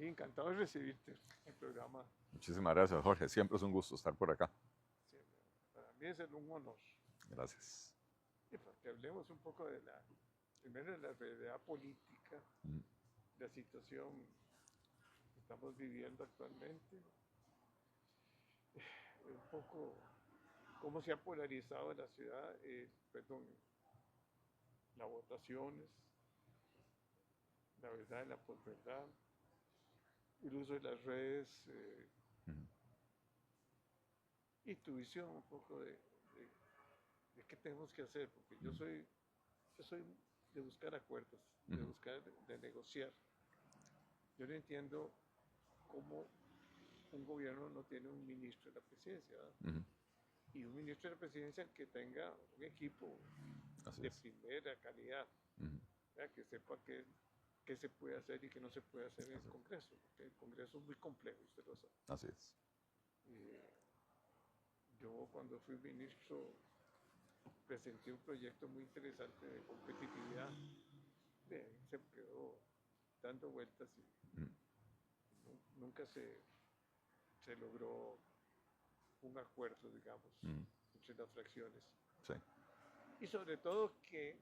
Encantado de recibirte en el programa. Muchísimas gracias, Jorge. Siempre es un gusto estar por acá. Sí, para mí es un honor. Gracias. Y para que hablemos un poco primero de la realidad política, la situación que estamos viviendo actualmente, un poco cómo se ha polarizado la ciudad, las votaciones, la verdad y la posverdad, el uso de las redes y tu visión un poco de qué tenemos que hacer, porque yo soy de buscar acuerdos, de negociar. Yo no entiendo cómo un gobierno no tiene un ministro de la presidencia, y un ministro de la presidencia que tenga un equipo de primera calidad, que sepa qué se puede hacer y qué no se puede hacer en el Congreso, porque el Congreso es muy complejo, usted lo sabe. Así es. Yo cuando fui ministro presenté un proyecto muy interesante de competitividad, se quedó dando vueltas y nunca se logró un acuerdo, digamos, entre las fracciones. Sí. Y sobre todo que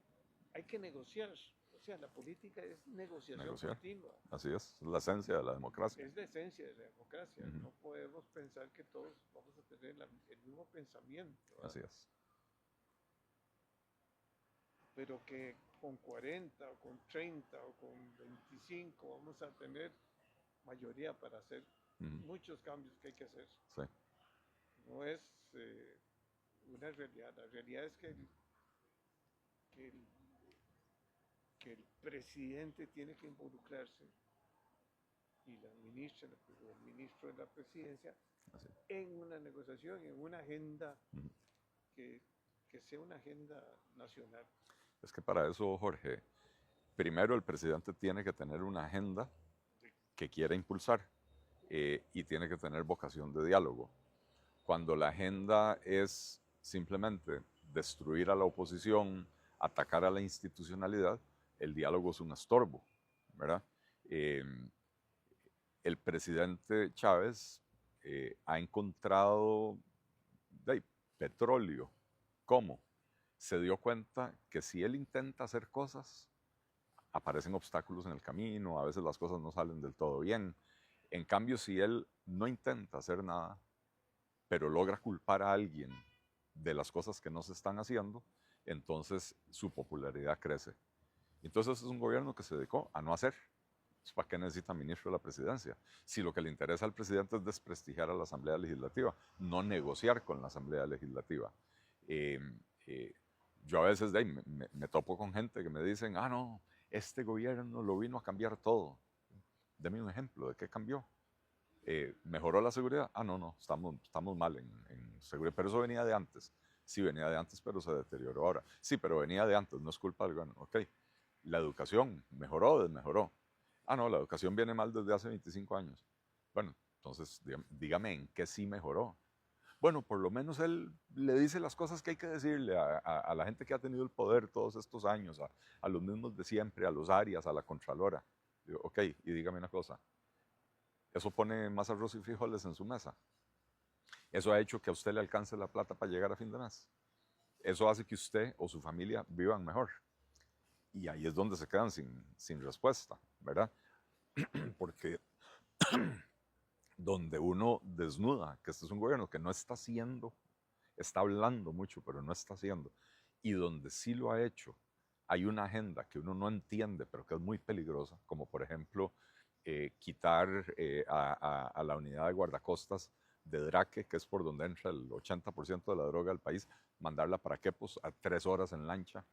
hay que negociar. O sea, la política es negociación continua. Así es la esencia de la democracia. Es la esencia de la democracia. No podemos pensar que todos vamos a tener el mismo pensamiento. Así es. Pero que con 40 o con 30 o con 25 vamos a tener mayoría para hacer muchos cambios que hay que hacer. Sí. No es una realidad. La realidad es que el presidente tiene que involucrarse y la ministra o el ministro de la presidencia en una negociación, en una agenda que sea una agenda nacional. Es que para eso, Jorge, primero el presidente tiene que tener una agenda que quiera impulsar y tiene que tener vocación de diálogo. Cuando la agenda es simplemente destruir a la oposición, atacar a la institucionalidad, el diálogo es un estorbo, ¿verdad? El presidente Chávez ha encontrado petróleo. ¿Cómo? Se dio cuenta que si él intenta hacer cosas, aparecen obstáculos en el camino, a veces las cosas no salen del todo bien. En cambio, si él no intenta hacer nada, pero logra culpar a alguien de las cosas que no se están haciendo, entonces su popularidad crece. Entonces es un gobierno que se dedicó a no hacer. ¿Para qué necesita ministro de la presidencia? Si lo que le interesa al presidente es desprestigiar a la Asamblea Legislativa, no negociar con la Asamblea Legislativa. Yo a veces me topo con gente que me dicen, no, este gobierno lo vino a cambiar todo. Deme un ejemplo, ¿de qué cambió? ¿Mejoró la seguridad? No, estamos mal en seguridad, pero eso venía de antes. Sí, venía de antes, pero se deterioró ahora. Sí, pero venía de antes, no es culpa del gobierno. Ok, la educación, ¿mejoró o desmejoró? No, la educación viene mal desde hace 25 años. Bueno, entonces dígame en qué sí mejoró. Bueno, por lo menos él le dice las cosas que hay que decirle a la gente que ha tenido el poder todos estos años, a los mismos de siempre, a los Arias, a la Contralora. Digo, ok, y dígame una cosa, ¿eso pone más arroz y frijoles en su mesa? ¿Eso ha hecho que a usted le alcance la plata para llegar a fin de mes? ¿Eso hace que usted o su familia vivan mejor? Y ahí es donde se quedan sin respuesta, ¿verdad? Porque donde uno desnuda que este es un gobierno que no está haciendo, está hablando mucho, pero no está haciendo, y donde sí lo ha hecho, hay una agenda que uno no entiende, pero que es muy peligrosa, como por ejemplo quitar a la unidad de guardacostas de Draque, que es por donde entra el 80% de la droga del país, mandarla para Quepos a 3 horas en lancha,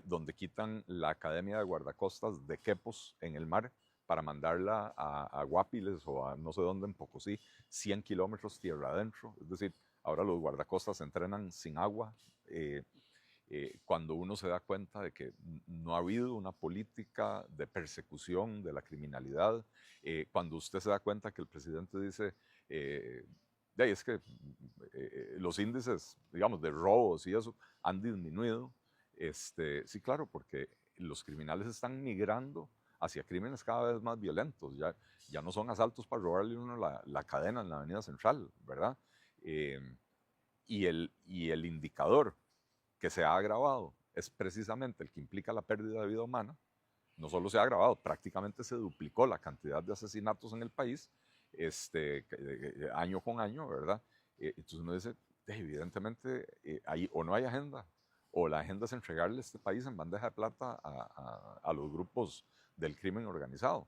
donde quitan la Academia de Guardacostas de Quepos en el mar para mandarla a Guapiles o a no sé dónde en Pocosí, 100 kilómetros tierra adentro. Es decir, ahora los guardacostas entrenan sin agua. Cuando uno se da cuenta de que no ha habido una política de persecución de la criminalidad, cuando usted se da cuenta que el presidente dice, es que los índices, digamos, de robos y eso han disminuido. Sí, claro, porque los criminales están migrando hacia crímenes cada vez más violentos. Ya no son asaltos para robarle a uno la cadena en la Avenida Central, ¿verdad? Y el indicador que se ha agravado es precisamente el que implica la pérdida de vida humana. No solo se ha agravado, prácticamente se duplicó la cantidad de asesinatos en el país año con año, ¿verdad? Entonces uno dice, evidentemente, ahí o no hay agenda, o la agenda es entregarle este país en bandeja de plata a los grupos del crimen organizado.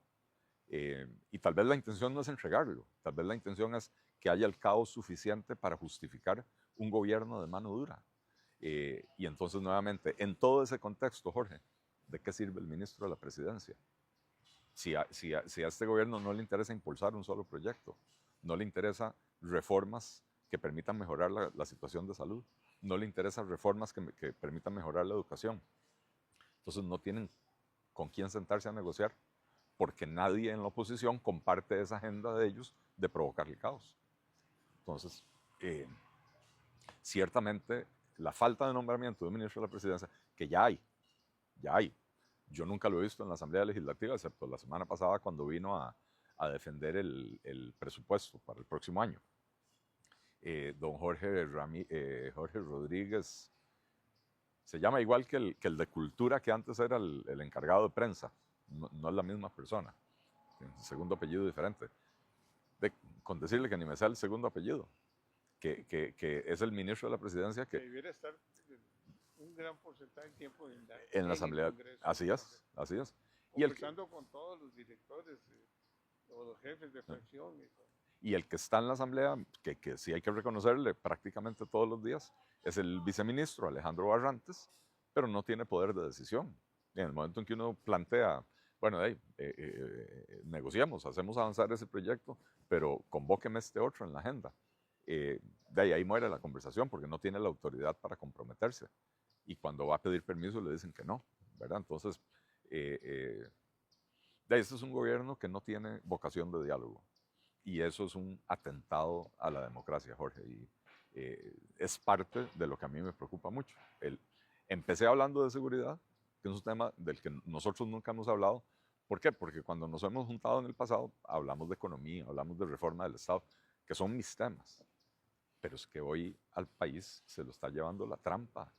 Y tal vez la intención no es entregarlo, tal vez la intención es que haya el caos suficiente para justificar un gobierno de mano dura. Y entonces, nuevamente, en todo ese contexto, Jorge, ¿de qué sirve el ministro de la presidencia? Si a este gobierno no le interesa impulsar un solo proyecto, no le interesa reformas que permitan mejorar la situación de salud, no le interesan reformas que permitan mejorar la educación. Entonces no tienen con quién sentarse a negociar porque nadie en la oposición comparte esa agenda de ellos de provocar el caos. Entonces, ciertamente, la falta de nombramiento de un ministro de la presidencia, que ya hay. Yo nunca lo he visto en la Asamblea Legislativa, excepto la semana pasada cuando vino a defender el presupuesto para el próximo año. Don Jorge Rodríguez, se llama igual que el de Cultura, que antes era el encargado de prensa. No es la misma persona, tiene un segundo apellido diferente. Con decirle que ni me sale el segundo apellido, que es el ministro de la presidencia que debiera estar un gran porcentaje del tiempo en la Asamblea. Así es. Conversando con todos los directores o los jefes de fracción. Y el que está en la Asamblea, que sí hay que reconocerle prácticamente todos los días, es el viceministro Alejandro Barrantes, pero no tiene poder de decisión. En el momento en que uno plantea, bueno, negociemos, hacemos avanzar ese proyecto, pero convóqueme este otro en la agenda. De ahí muere la conversación porque no tiene la autoridad para comprometerse. Y cuando va a pedir permiso le dicen que no, ¿verdad? Entonces, este es un gobierno que no tiene vocación de diálogo. Y eso es un atentado a la democracia, Jorge. Y es parte de lo que a mí me preocupa mucho. Empecé hablando de seguridad, que es un tema del que nosotros nunca hemos hablado. ¿Por qué? Porque cuando nos hemos juntado en el pasado, hablamos de economía, hablamos de reforma del Estado, que son mis temas. Pero es que hoy al país se lo está llevando la trampa.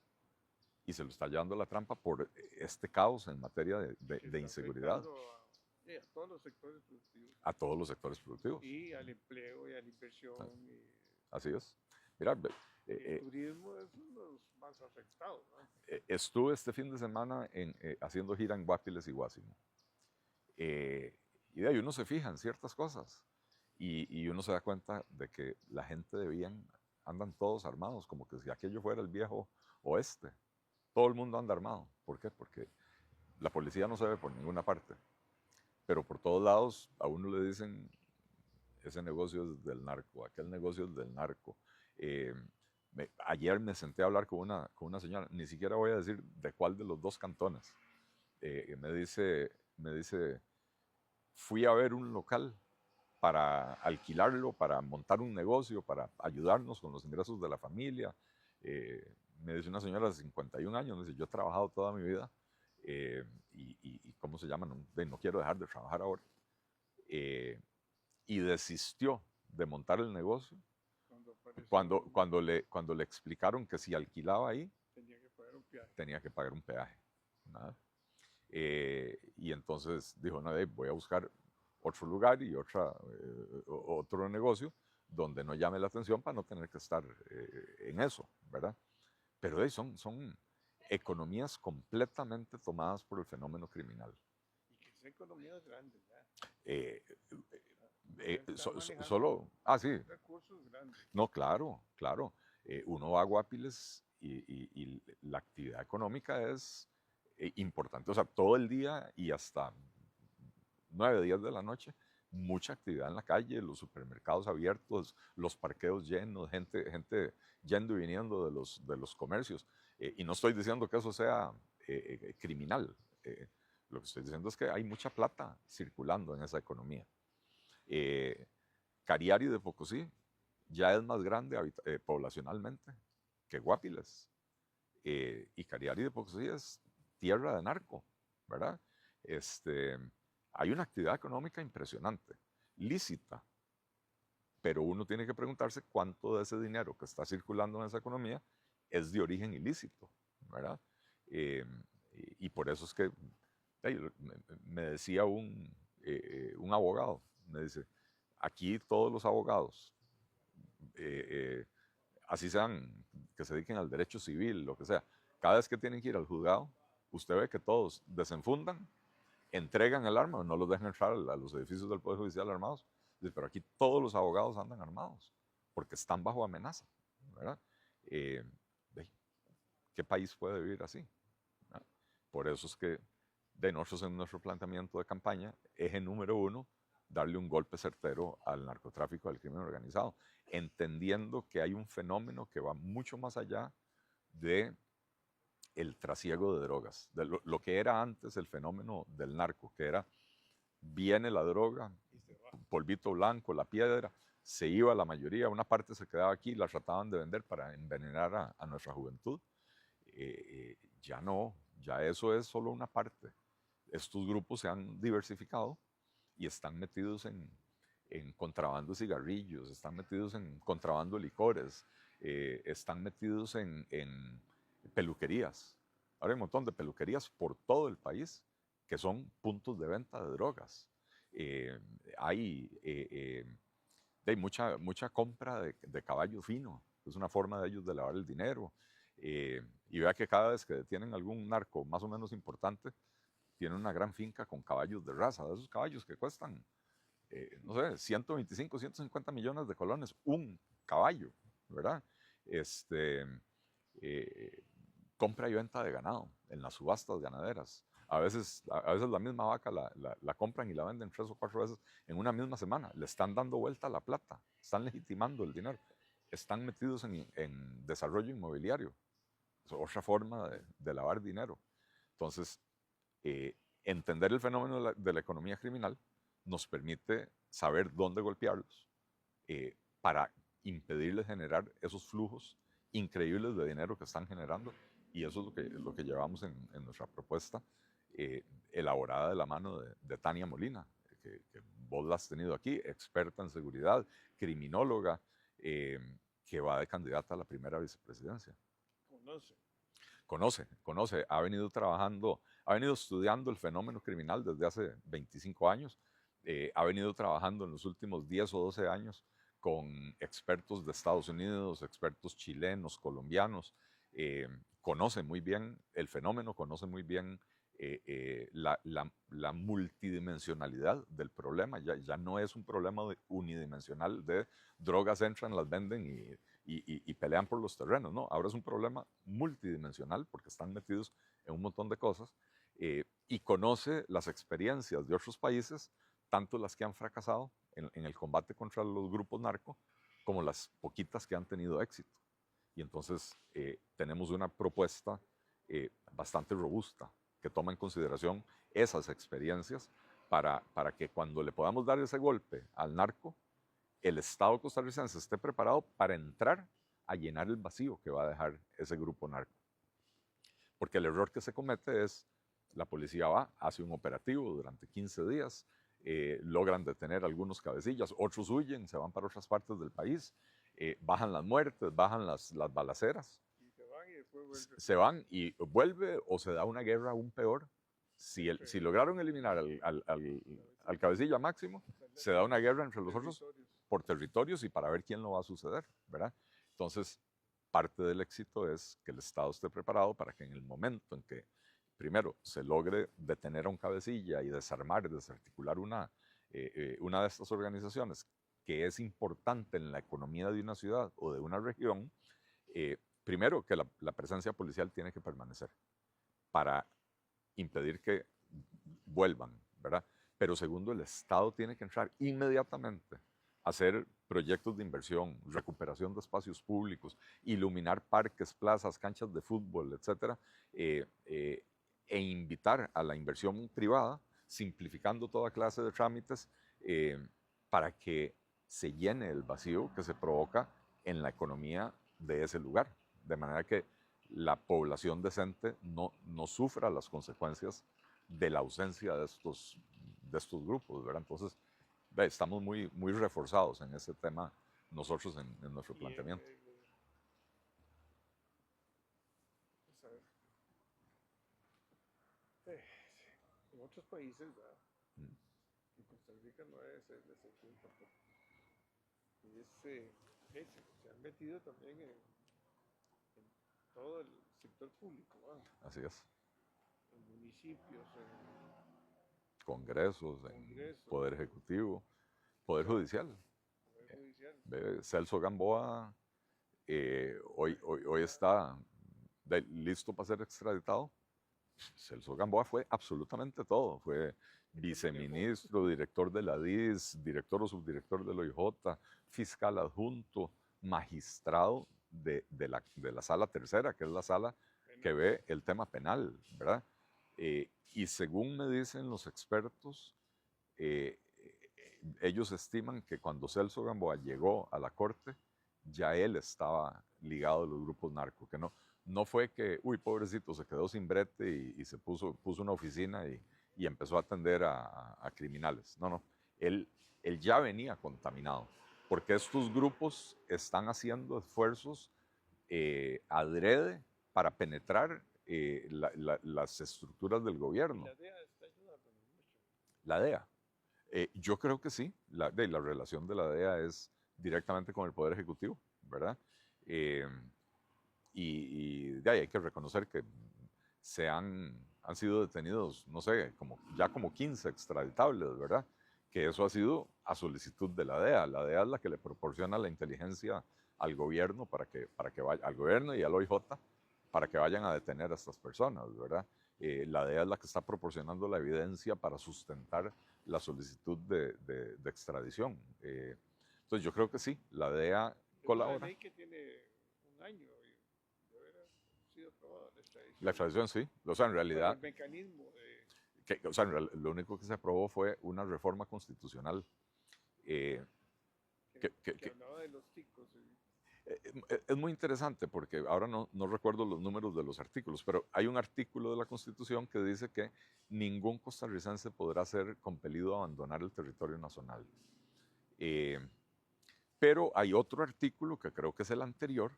Y se lo está llevando la trampa por este caos en materia de inseguridad. A todos los sectores productivos. A todos los sectores productivos. Y al empleo y a la inversión. Así es. Mira, el turismo es uno de los más afectados, ¿no? Estuve este fin de semana haciendo gira en Guapiles y Guásimo. Y de ahí uno se fija en ciertas cosas. Y uno se da cuenta de que la gente de bien andan todos armados, como que si aquello fuera el viejo oeste. Todo el mundo anda armado. ¿Por qué? Porque la policía no se ve por ninguna parte. Pero por todos lados a uno le dicen, ese negocio es del narco, aquel negocio es del narco. Ayer me senté a hablar con una señora, ni siquiera voy a decir de cuál de los dos cantones. Me dice, fui a ver un local para alquilarlo, para montar un negocio, para ayudarnos con los ingresos de la familia. Me dice una señora de 51 años, me dice, yo he trabajado toda mi vida y ¿cómo se llama? No quiero dejar de trabajar ahora. Y desistió de montar el negocio cuando le explicaron que si alquilaba ahí, tenía que pagar un peaje. Nada. Y entonces dijo, no, voy a buscar otro lugar y otro negocio donde no llame la atención para no tener que estar en eso, ¿verdad? Pero son economías completamente tomadas por el fenómeno criminal. Y que son economías grandes, ¿verdad? Sí. Recursos grandes. No, claro. Uno va a Guapiles y la actividad económica es importante. O sea, todo el día y hasta 9, 10 de la noche, mucha actividad en la calle, los supermercados abiertos, los parqueos llenos, gente yendo y viniendo de los comercios. Y no estoy diciendo que eso sea criminal. Lo que estoy diciendo es que hay mucha plata circulando en esa economía. Cariari de Pocosí ya es más grande poblacionalmente que Guapiles. Y Cariari de Pocosí es tierra de narco, ¿verdad? hay una actividad económica impresionante, lícita, pero uno tiene que preguntarse cuánto de ese dinero que está circulando en esa economía es de origen ilícito, ¿verdad? Y por eso es que me decía un abogado, me dice, aquí todos los abogados, así sean, que se dediquen al derecho civil, lo que sea, cada vez que tienen que ir al juzgado, usted ve que todos desenfundan, entregan el arma, no los dejan entrar a los edificios del Poder Judicial armados. Pero aquí todos los abogados andan armados, porque están bajo amenaza, ¿verdad? ¿Qué país puede vivir así? ¿Verdad? Por eso es que de nosotros en nuestro planteamiento de campaña, eje número 1, darle un golpe certero al narcotráfico, al crimen organizado, entendiendo que hay un fenómeno que va mucho más allá de el trasiego de drogas, de lo que era antes el fenómeno del narco, que era, viene la droga, polvito blanco, la piedra, se iba la mayoría, una parte se quedaba aquí, la trataban de vender para envenenar a nuestra juventud. Ya no, ya eso es solo una parte. Estos grupos se han diversificado y están metidos en contrabando de cigarrillos, están metidos en contrabando de licores, están metidos en peluquerías. Ahora hay un montón de peluquerías por todo el país que son puntos de venta de drogas. Hay mucha compra de caballo fino, es una forma de ellos de lavar el dinero. Y vea que cada vez que detienen algún narco más o menos importante, tienen una gran finca con caballos de raza, de esos caballos que cuestan, no sé, 125, 150 millones de colones, un caballo, ¿verdad? Compra y venta de ganado en las subastas ganaderas. A veces la misma vaca la compran y la venden 3 o 4 veces en una misma semana. Le están dando vuelta a la plata, están legitimando el dinero, están metidos en desarrollo inmobiliario. Es otra forma de lavar dinero. Entonces, entender el fenómeno de la economía criminal nos permite saber dónde golpearlos para impedirles generar esos flujos increíbles de dinero que están generando. Y eso es lo que llevamos en nuestra propuesta, elaborada de la mano de Tania Molina, que vos la has tenido aquí, experta en seguridad, criminóloga, que va de candidata a la primera vicepresidencia. Conoce, ha venido trabajando, ha venido estudiando el fenómeno criminal desde hace 25 años, ha venido trabajando en los últimos 10 o 12 años con expertos de Estados Unidos, expertos chilenos, colombianos, conoce muy bien el fenómeno, conoce muy bien la multidimensionalidad del problema. Ya no es un problema unidimensional de drogas entran, las venden y pelean por los terrenos, ¿no? Ahora es un problema multidimensional porque están metidos en un montón de cosas y conoce las experiencias de otros países, tanto las que han fracasado en el combate contra los grupos narco, como las poquitas que han tenido éxito. Y entonces tenemos una propuesta bastante robusta que toma en consideración esas experiencias para que cuando le podamos dar ese golpe al narco, el Estado costarricense esté preparado para entrar a llenar el vacío que va a dejar ese grupo narco. Porque el error que se comete es, la policía va, hace un operativo durante 15 días, logran detener algunos cabecillas, otros huyen, se van para otras partes del país, bajan las muertes, bajan las balaceras, se van y vuelve o se da una guerra aún peor. Si lograron eliminar al cabecilla máximo, se da una guerra entre los otros por territorios y para ver quién lo va a suceder, ¿verdad? Entonces, parte del éxito es que el Estado esté preparado para que en el momento en que, primero, se logre detener a un cabecilla y desarmar, desarticular una de estas organizaciones que es importante en la economía de una ciudad o de una región, primero que la presencia policial tiene que permanecer para impedir que vuelvan, ¿verdad? Pero segundo, el Estado tiene que entrar inmediatamente a hacer proyectos de inversión, recuperación de espacios públicos, iluminar parques, plazas, canchas de fútbol, etcétera, e invitar a la inversión privada, simplificando toda clase de trámites para que se llene el vacío que se provoca en la economía de ese lugar, de manera que la población decente no sufra las consecuencias de la ausencia de estos de estos grupos, ¿verdad? Entonces, estamos muy reforzados en ese tema nosotros en nuestro planteamiento. Vamos a ver. En otros países, ¿verdad? En Costa Rica no debe ser la excepción tampoco. Se han metido también en todo el sector público, ¿verdad? Así es. En municipios, Congresos, en Poder Ejecutivo, Poder Judicial. Poder Judicial. Celso Gamboa hoy está listo para ser extraditado. Celso Gamboa fue absolutamente todo. Fue viceministro, director de la DIS, director o subdirector del OIJ, fiscal adjunto, magistrado de la sala tercera, que es la sala que ve el tema penal, ¿verdad? Y según me dicen los expertos, ellos estiman que cuando Celso Gamboa llegó a la corte, ya él estaba ligado a los grupos narcos, que no fue que, uy, pobrecito, se quedó sin brete y se puso una oficina y empezó a atender a criminales. No, él ya venía contaminado, porque estos grupos están haciendo esfuerzos adrede para penetrar las estructuras del gobierno. ¿Y la DEA está ayudando mucho? La DEA. Yo creo que sí, la relación de la DEA es directamente con el Poder Ejecutivo, ¿verdad? Y de ahí hay que reconocer que han sido detenidos, no sé, ya como 15 extraditables, ¿verdad? Que eso ha sido a solicitud de la DEA. La DEA es la que le proporciona la inteligencia al gobierno al gobierno y al OIJ para que vayan a detener a estas personas, ¿verdad? La DEA es la que está proporcionando la evidencia para sustentar la solicitud de extradición. Entonces yo creo que sí, la DEA colabora. Es una ley que tiene un año y de haber sido aprobada la extradición. La extradición sí, o sea, en realidad... El mecanismo lo único que se aprobó fue una reforma constitucional. Que hablaba de los ticos. Es muy interesante porque ahora no recuerdo los números de los artículos, pero hay un artículo de la Constitución que dice que ningún costarricense podrá ser compelido a abandonar el territorio nacional. Pero hay otro artículo, que creo que es el anterior,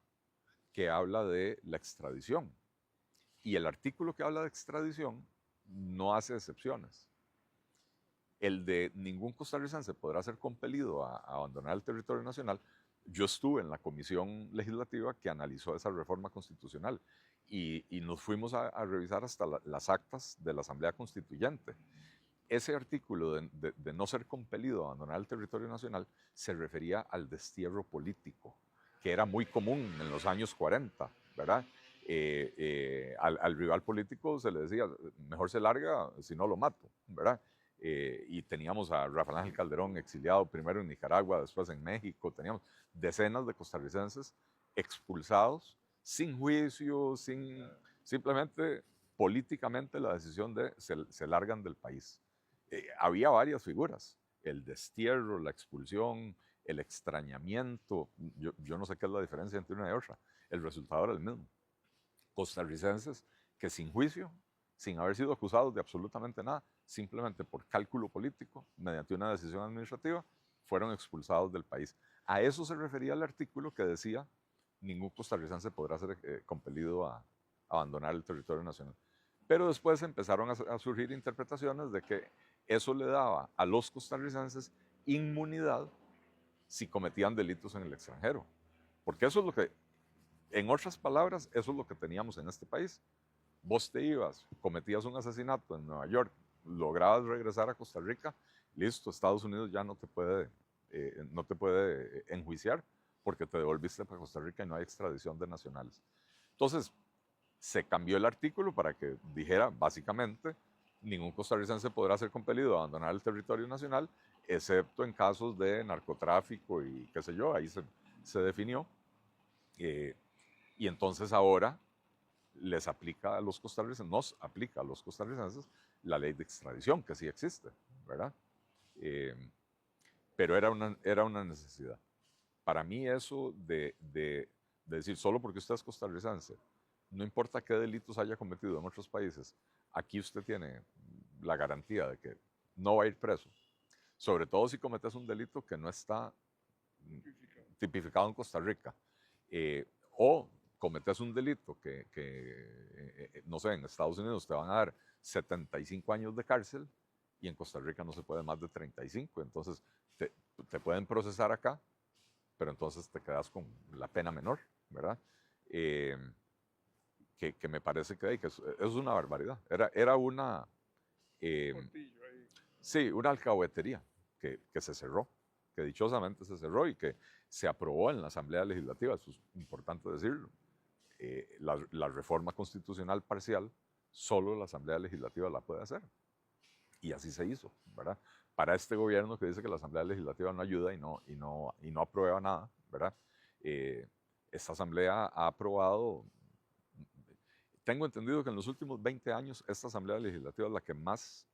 que habla de la extradición. Y el artículo que habla de extradición no hace excepciones. El de ningún costarricense podrá ser compelido a abandonar el territorio nacional. Yo estuve en la comisión legislativa que analizó esa reforma constitucional y nos fuimos a revisar hasta las actas de la Asamblea Constituyente. Ese artículo de no ser compelido a abandonar el territorio nacional se refería al destierro político, que era muy común en los años 40, ¿verdad? Al rival político se le decía, mejor se larga si no lo mato, ¿verdad? Y teníamos a Rafael Ángel Calderón exiliado primero en Nicaragua, después en México, teníamos decenas de costarricenses expulsados sin juicio, simplemente políticamente la decisión de se largan del país. Había varias figuras, el destierro, la expulsión, el extrañamiento, yo no sé qué es la diferencia entre una y otra, el resultado era el mismo. Costarricenses que sin juicio, sin haber sido acusados de absolutamente nada, simplemente por cálculo político, mediante una decisión administrativa, fueron expulsados del país. A eso se refería el artículo que decía ningún costarricense podrá ser compelido a abandonar el territorio nacional. Pero después empezaron a surgir interpretaciones de que eso le daba a los costarricenses inmunidad si cometían delitos en el extranjero. Porque eso es lo que, en otras palabras, eso es lo que teníamos en este país. Vos te ibas, cometías un asesinato en Nueva York, lograbas regresar a Costa Rica, listo, Estados Unidos ya no te puede enjuiciar porque te devolviste para Costa Rica y no hay extradición de nacionales. Entonces, se cambió el artículo para que dijera, básicamente, ningún costarricense podrá ser compelido a abandonar el territorio nacional, excepto en casos de narcotráfico y qué sé yo, ahí se definió. Y entonces ahora les aplica a los costarricenses, nos aplica a los costarricenses la ley de extradición, que sí existe, ¿verdad? Pero era una necesidad. Para mí eso de decir, solo porque usted es costarricense, no importa qué delitos haya cometido en otros países, aquí usted tiene la garantía de que no va a ir preso. Sobre todo si cometes un delito que no está tipificado en Costa Rica. O cometes un delito no sé, en Estados Unidos te van a dar 75 años de cárcel y en Costa Rica no se puede más de 35. Entonces te pueden procesar acá, pero entonces te quedas con la pena menor, ¿verdad? Que me parece que es una barbaridad. Era una... sí, una alcahuetería que se cerró, que dichosamente se cerró y que se aprobó en la Asamblea Legislativa, eso es importante decirlo. La reforma constitucional parcial, solo la Asamblea Legislativa la puede hacer. Y así se hizo, ¿verdad? Para este gobierno que dice que la Asamblea Legislativa no ayuda y no aprueba nada, ¿verdad? Esta Asamblea ha aprobado, tengo entendido que en los últimos 20 años esta Asamblea Legislativa es la que más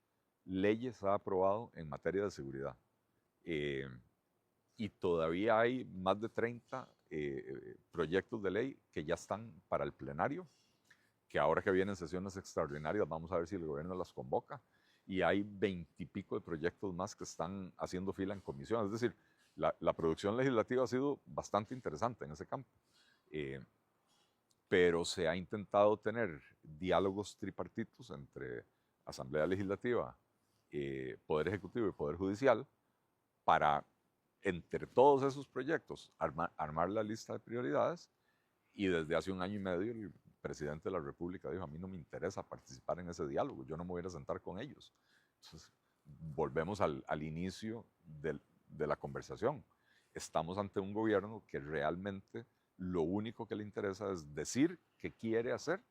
leyes ha aprobado en materia de seguridad. Y todavía hay más de 30 proyectos de ley que ya están para el plenario, que ahora que vienen sesiones extraordinarias vamos a ver si el gobierno las convoca, y hay 20 y pico de proyectos más que están haciendo fila en comisión. Es decir, la producción legislativa ha sido bastante interesante en ese campo, pero se ha intentado tener diálogos tripartitos entre Asamblea Legislativa, Poder Ejecutivo y Poder Judicial para, entre todos esos proyectos, armar la lista de prioridades, y desde hace 1 año y medio el presidente de la República dijo: a mí no me interesa participar en ese diálogo, yo no me voy a ir a sentar con ellos. Entonces, volvemos al inicio de la conversación. Estamos ante un gobierno que realmente lo único que le interesa es decir que quiere hacer,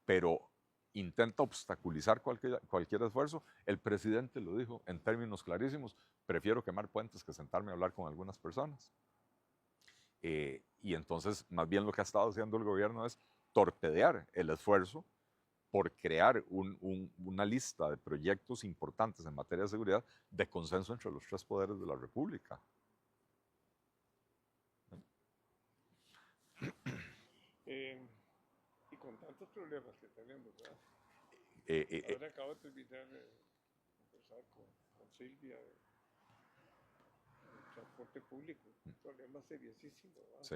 pero intenta obstaculizar cualquier esfuerzo. El presidente lo dijo en términos clarísimos: prefiero quemar puentes que sentarme a hablar con algunas personas. Y entonces, más bien lo que ha estado haciendo el gobierno es torpedear el esfuerzo por crear una lista de proyectos importantes en materia de seguridad de consenso entre los 3 poderes de la República. Y con tantos problemas que tenemos, ¿verdad? Ahora acabo de terminar de conversar con Silvia de transporte público, un problema seriosísimo, ¿verdad? Sí.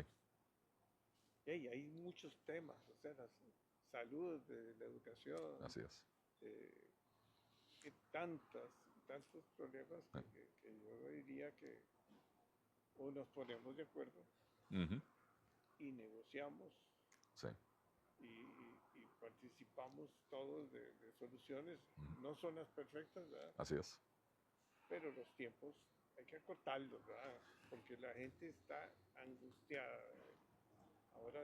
Y hay muchos temas, o sea, la salud, la educación. Así es. Tantos problemas que yo diría que o nos ponemos de acuerdo y negociamos, sí, y participamos todos de soluciones. No son las perfectas, ¿verdad? Así es. Pero los tiempos hay que acortarlos, ¿verdad? Porque la gente está angustiada. Ahora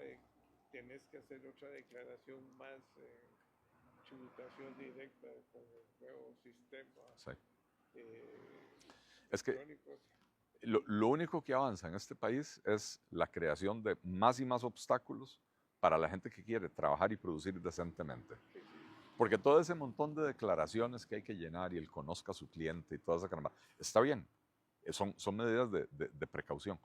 tenés que hacer otra declaración más, tributación directa con el nuevo sistema. Sí. Es que lo único que avanza en este país es la creación de más y más obstáculos para la gente que quiere trabajar y producir decentemente. Porque todo ese montón de declaraciones que hay que llenar y el conozca a su cliente y toda esa caramba, está bien, son medidas de precaución.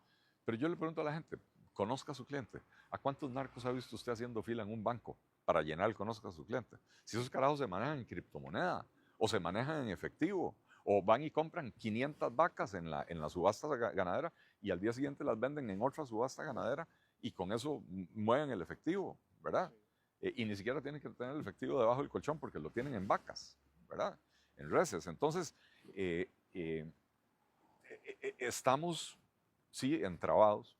Pero yo le pregunto a la gente: conozca a su cliente. ¿A cuántos narcos ha visto usted haciendo fila en un banco para llenar el conozca a su cliente? Si esos carajos se manejan en criptomoneda, o se manejan en efectivo, o van y compran 500 vacas en la subasta ganadera y al día siguiente las venden en otra subasta ganadera y con eso mueven el efectivo, ¿verdad? Y ni siquiera tienen que tener el efectivo debajo del colchón porque lo tienen en vacas, ¿verdad? En reses. Entonces, estamos, sí, entrabados,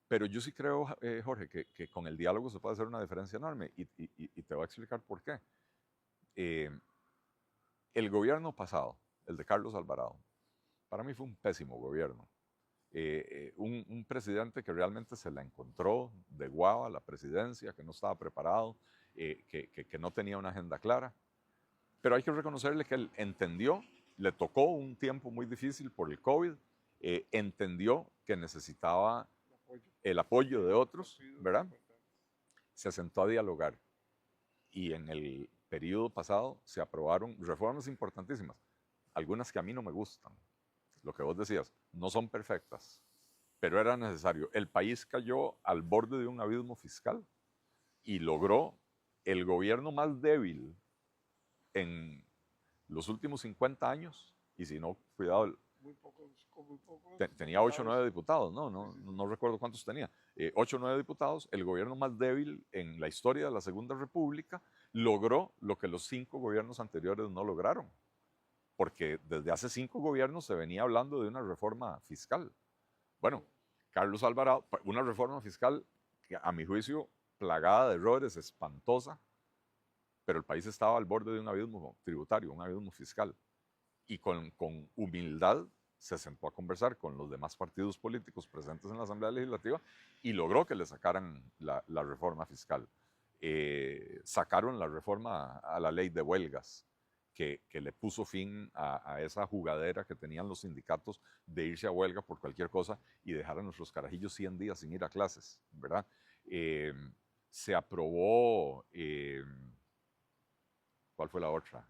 pero yo sí creo, Jorge, que con el diálogo se puede hacer una diferencia enorme, y te voy a explicar por qué. El gobierno pasado, el de Carlos Alvarado, para mí fue un pésimo gobierno. Un presidente que realmente se la encontró de guava la presidencia, que no estaba preparado, que no tenía una agenda clara. Pero hay que reconocerle que él entendió, le tocó un tiempo muy difícil por el COVID, entendió que necesitaba el apoyo de otros, ¿verdad? Se sentó a dialogar, y en el periodo pasado se aprobaron reformas importantísimas, algunas que a mí no me gustan. Lo que vos decías, no son perfectas, pero era necesario. El país cayó al borde de un abismo fiscal y logró el gobierno más débil en los últimos 50 años, y si no, cuidado, con muy pocos tenía 8 o diputados. 9 diputados, no recuerdo cuántos tenía, 8 o 9 diputados, el gobierno más débil en la historia de la Segunda República logró lo que los 5 gobiernos anteriores no lograron, porque desde hace 5 gobiernos se venía hablando de una reforma fiscal. Bueno, Carlos Alvarado, una reforma fiscal que a mi juicio plagada de errores, espantosa, pero el país estaba al borde de un abismo tributario, un abismo fiscal, y con humildad se sentó a conversar con los demás partidos políticos presentes en la Asamblea Legislativa y logró que le sacaran la reforma fiscal. Sacaron la reforma a la ley de huelgas, que le puso fin a esa jugadera que tenían los sindicatos de irse a huelga por cualquier cosa y dejar a nuestros carajillos 100 días sin ir a clases, ¿verdad? Se aprobó, ¿cuál fue la otra?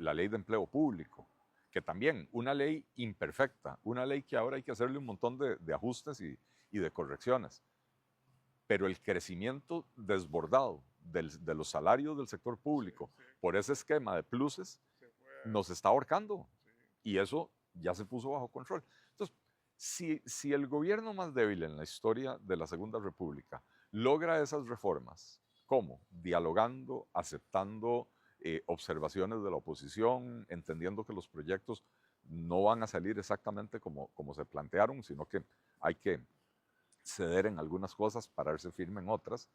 La ley de empleo público, que también una ley imperfecta, una ley que ahora hay que hacerle un montón de ajustes y de correcciones. Pero el crecimiento desbordado de los salarios del sector público por ese esquema de pluses nos está ahorcando y eso ya se puso bajo control. Entonces, si el gobierno más débil en la historia de la Segunda República logra esas reformas, ¿cómo? Dialogando, aceptando observaciones de la oposición, entendiendo que los proyectos no van a salir exactamente como se plantearon, sino que hay que ceder en algunas cosas, pararse firme en otras,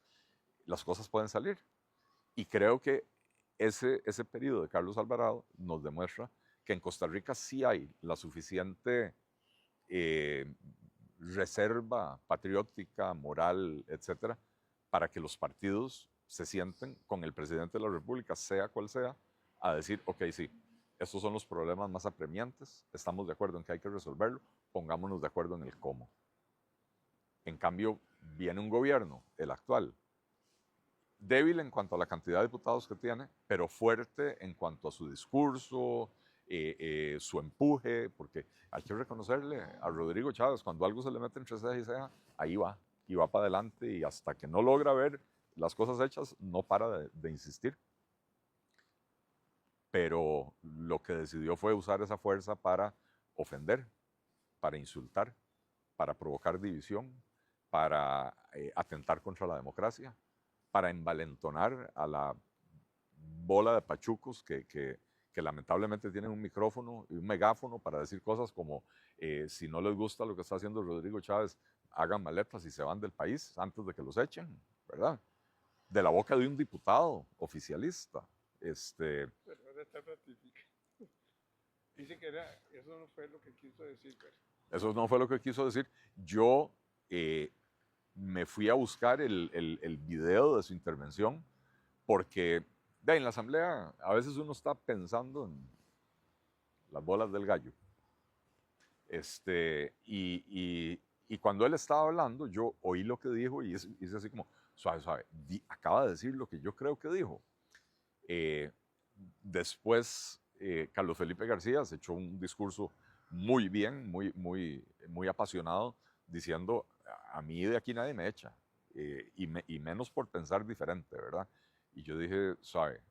las cosas pueden salir. Y creo que ese periodo de Carlos Alvarado nos demuestra que en Costa Rica sí hay la suficiente reserva patriótica, moral, etcétera, para que los partidos se sienten con el presidente de la República, sea cual sea, a decir, ok, sí, estos son los problemas más apremiantes, estamos de acuerdo en que hay que resolverlo, pongámonos de acuerdo en el cómo. En cambio, viene un gobierno, el actual, débil en cuanto a la cantidad de diputados que tiene, pero fuerte en cuanto a su discurso, su empuje, porque hay que reconocerle a Rodrigo Chávez, cuando algo se le mete entre ceja y ceja, ahí va, y va para adelante, y hasta que no logra ver las cosas hechas, no para de insistir. Pero lo que decidió fue usar esa fuerza para ofender, para insultar, para provocar división, para atentar contra la democracia, para envalentonar a la bola de pachucos que lamentablemente tienen un micrófono y un megáfono para decir cosas como si no les gusta lo que está haciendo Rodrigo Chávez, hagan maletas y se van del país antes de que los echen, ¿verdad? De la boca de un diputado oficialista. Pero ahora está ratificado. Dice que eso no fue lo que quiso decir. Pero... Eso no fue lo que quiso decir. Yo me fui a buscar el video de su intervención porque en la asamblea a veces uno está pensando en las bolas del gallo. Y cuando él estaba hablando, yo oí lo que dijo y hice así como, suave, suave, acaba de decir lo que yo creo que dijo. Después, Carlos Felipe García se echó un discurso muy bien, muy apasionado, diciendo, a mí de aquí nadie me echa, y menos por pensar diferente, ¿verdad? Y yo dije, suave,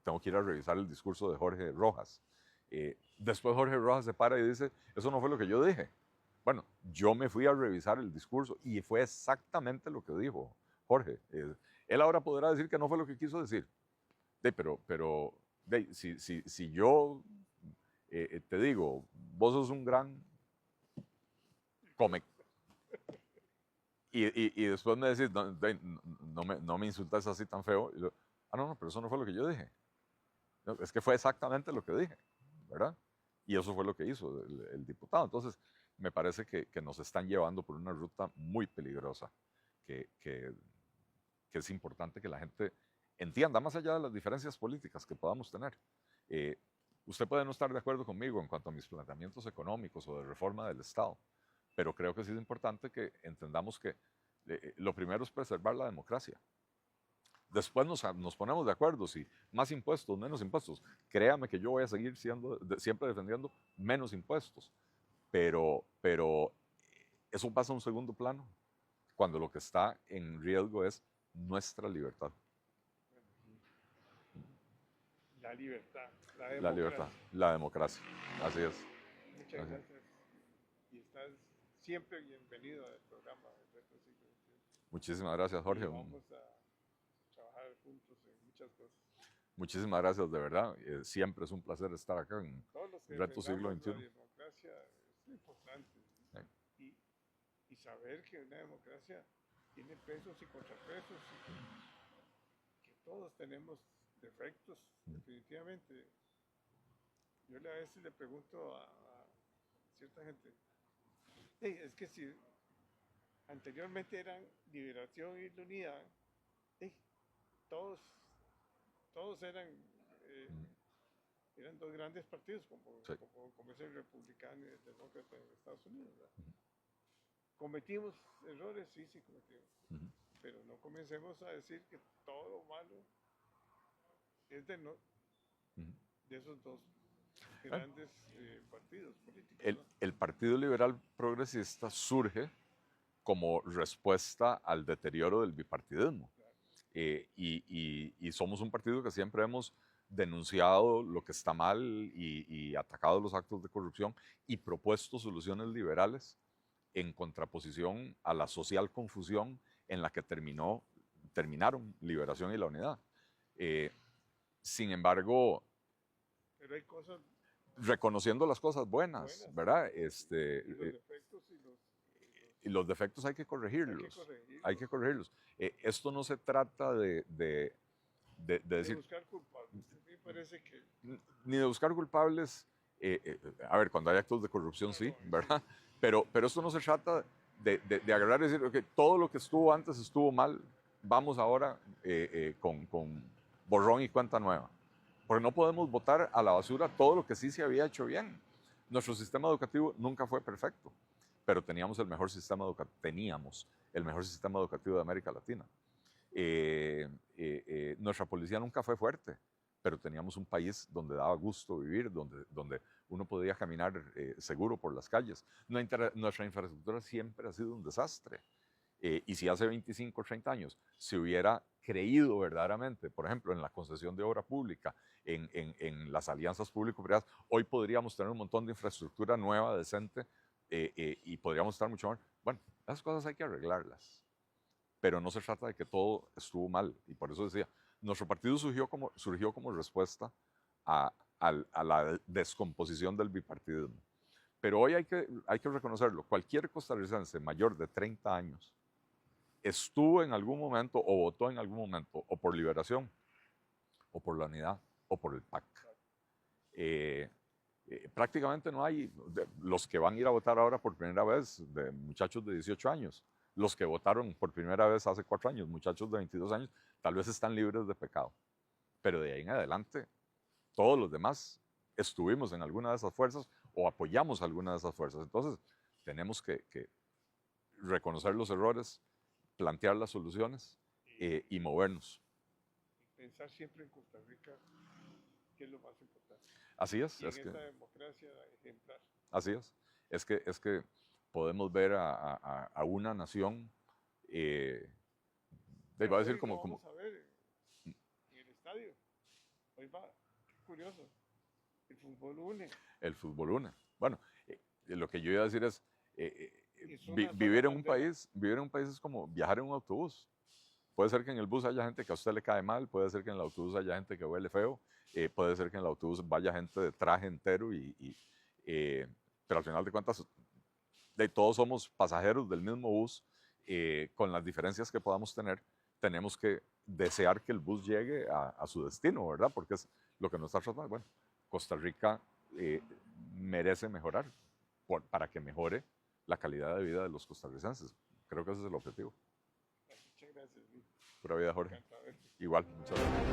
tengo que ir a revisar el discurso de Jorge Rojas. Después Jorge Rojas se para y dice, eso no fue lo que yo dije. Bueno, yo me fui a revisar el discurso y fue exactamente lo que dijo Jorge. Él ahora podrá decir que no fue lo que quiso decir. Pero si yo te digo, vos sos un gran cómic, y después me decís, no me insultas así tan feo, y yo, no, pero eso no fue lo que yo dije. No, es que fue exactamente lo que dije, ¿verdad? Y eso fue lo que hizo el diputado. Entonces, me parece que nos están llevando por una ruta muy peligrosa, que es importante que la gente entienda, más allá de las diferencias políticas que podamos tener. Usted puede no estar de acuerdo conmigo en cuanto a mis planteamientos económicos o de reforma del Estado, pero creo que sí es importante que entendamos que lo primero es preservar la democracia. Después nos ponemos de acuerdo, si más impuestos, menos impuestos. Créame que yo voy a seguir siempre defendiendo menos impuestos, pero eso pasa a un segundo plano, cuando lo que está en riesgo es nuestra libertad. La libertad, la libertad, la democracia. Así es. Muchas gracias. Y estás siempre bienvenido al programa del Reto Siglo XXI. Muchísimas gracias, Jorge. Y vamos a trabajar juntos en muchas cosas. Muchísimas gracias, de verdad. Siempre es un placer estar acá en Reto Siglo XXI. La democracia es importante. Y saber que una democracia tiene pesos y contrapesos. Que todos tenemos defectos, definitivamente. Yo a veces le pregunto a cierta gente, hey, es que si anteriormente eran Liberación y la Unidad, hey, todos eran dos grandes partidos, como es el republicano y el demócrata en Estados Unidos. ¿Cometimos errores? Sí, cometimos. Pero no comencemos a decir que todo malo es de esos dos grandes partidos políticos. El Partido Liberal Progresista surge como respuesta al deterioro del bipartidismo. Claro. Y somos un partido que siempre hemos denunciado lo que está mal y atacado los actos de corrupción y propuesto soluciones liberales en contraposición a la social confusión en la que terminaron Liberación y la Unidad. Sin embargo, pero hay cosas, reconociendo las cosas buenas, ¿verdad? Y los defectos hay que corregirlos. Hay que corregirlos. Esto no se trata de decir... buscar culpables. A mí parece que... Ni de buscar culpables. A ver, cuando hay actos de corrupción, sí, ¿verdad? Pero esto no se trata de agarrar y decir, okay, todo lo que estuvo antes estuvo mal, vamos ahora con borrón y cuenta nueva. Porque no podemos botar a la basura todo lo que sí se había hecho bien. Nuestro sistema educativo nunca fue perfecto, pero teníamos el mejor sistema educativo de América Latina. Nuestra policía nunca fue fuerte, pero teníamos un país donde daba gusto vivir, donde uno podía caminar seguro por las calles. Nuestra infraestructura siempre ha sido un desastre. Y si hace 25 o 30 años se hubiera creído verdaderamente, por ejemplo, en la concesión de obra pública, en las alianzas público-privadas, hoy podríamos tener un montón de infraestructura nueva, decente, y podríamos estar mucho mejor. Bueno, las cosas hay que arreglarlas, pero no se trata de que todo estuvo mal. Y por eso decía, nuestro partido surgió como respuesta a la descomposición del bipartidismo. Pero hoy hay que reconocerlo, cualquier costarricense mayor de 30 años estuvo en algún momento o votó en algún momento o por Liberación, o por la Unidad, o por el PAC. Prácticamente no hay, los que van a ir a votar ahora por primera vez, de muchachos de 18 años, los que votaron por primera vez hace 4 años, muchachos de 22 años, tal vez están libres de pecado. Pero de ahí en adelante, todos los demás estuvimos en alguna de esas fuerzas o apoyamos alguna de esas fuerzas. Entonces, tenemos que reconocer los errores, plantear las soluciones y movernos. Y pensar siempre en Costa Rica, que es lo más importante. Así es. Y en esta democracia ejemplar. Así es. Es que podemos ver a una nación, va a decir como... Vamos a ver en el estadio. Hoy va, qué curioso. El fútbol une. El fútbol une. Bueno, lo que yo iba a decir es... vivir en un país es como viajar en un autobús. Puede ser que en el bus haya gente que a usted le cae mal, puede ser que en el autobús haya gente que huele feo, puede ser que en el autobús vaya gente de traje entero, pero al final de cuentas todos somos pasajeros del mismo bus, con las diferencias que podamos tener, tenemos que desear que el bus llegue a su destino, ¿verdad? Porque es lo que nos está tratando. Bueno, Costa Rica merece mejorar para que mejore la calidad de vida de los costarricenses. Creo que ese es el objetivo. Muchas gracias, Luis. Pura vida, Jorge. Encantado. Igual, muchas gracias.